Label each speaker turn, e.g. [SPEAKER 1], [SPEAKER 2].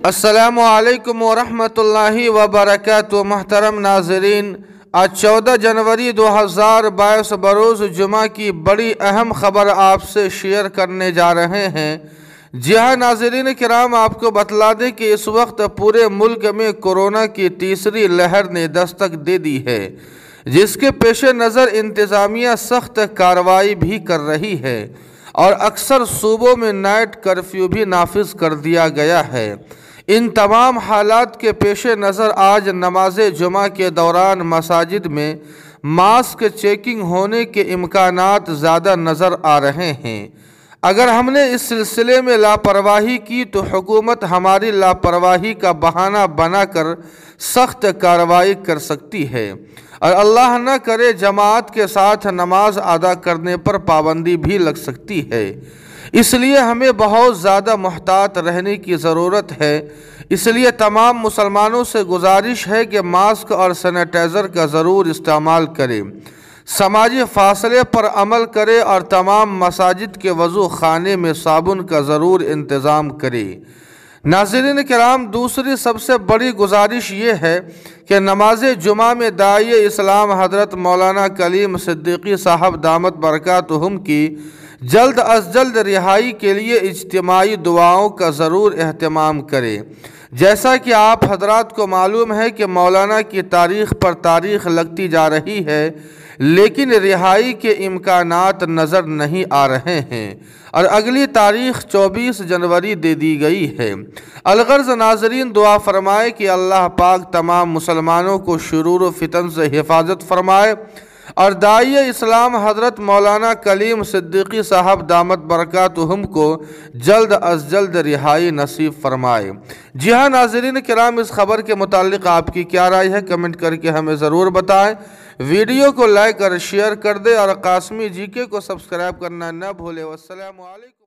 [SPEAKER 1] السلام علیکم ورحمۃ اللہ وبرکاتہ۔ محترم ناظرین، آج 14 جنوری 2022 بروز جمعہ کی بڑی اہم خبر آپ سے شیئر کرنے جا رہے ہیں۔ جی ہاں ناظرین کرام، آپ کو بتلا دیں کہ اس وقت پورے ملک میں کورونا کی تیسری لہر نے دستک دے دی ہے، جس کے پیش نظر انتظامیہ سخت کارروائی بھی کر رہی ہے اور اکثر صوبوں میں نائٹ کرفیو بھی نافذ کر دیا گیا ہے۔ ان تمام حالات کے پیش نظر آج نماز جمعہ کے دوران مساجد میں ماسک چیکنگ ہونے کے امکانات زیادہ نظر آ رہے ہیں۔ اگر ہم نے اس سلسلے میں لاپرواہی کی تو حکومت ہماری لاپرواہی کا بہانہ بنا کر سخت کارروائی کر سکتی ہے، اور اللہ نہ کرے جماعت کے ساتھ نماز ادا کرنے پر پابندی بھی لگ سکتی ہے۔ اس لیے ہمیں بہت زیادہ محتاط رہنے کی ضرورت ہے۔ اس لیے تمام مسلمانوں سے گزارش ہے کہ ماسک اور سینیٹائزر کا ضرور استعمال کریں، سماجی فاصلے پر عمل کریں اور تمام مساجد کے وضو خانے میں صابن کا ضرور انتظام کریں۔ ناظرین کرام، دوسری سب سے بڑی گزارش یہ ہے کہ نماز جمعہ میں داعی اسلام حضرت مولانا کلیم صدیقی صاحب دامت برکاتہم کی جلد از جلد رہائی کے لیے اجتماعی دعاؤں کا ضرور اہتمام کریں۔ جیسا کہ آپ حضرات کو معلوم ہے کہ مولانا کی تاریخ پر تاریخ لگتی جا رہی ہے، لیکن رہائی کے امکانات نظر نہیں آ رہے ہیں، اور اگلی تاریخ 24 جنوری دے دی گئی ہے۔ الغرض ناظرین، دعا فرمائے کہ اللہ پاک تمام مسلمانوں کو شرور و فتن سے حفاظت فرمائے اور داعی اسلام حضرت مولانا کلیم صدیقی صاحب دامت برکاتہم کو جلد از جلد رہائی نصیب فرمائے۔ جی ہاں ناظرین کرام، اس خبر کے متعلق آپ کی کیا رائے ہے؟ کمنٹ کر کے ہمیں ضرور بتائیں۔ ویڈیو کو لائک اور شیئر کر دیں، اور قاسمی جی کے کو سبسکرائب کرنا نہ بھولے۔ والسلام علیکم۔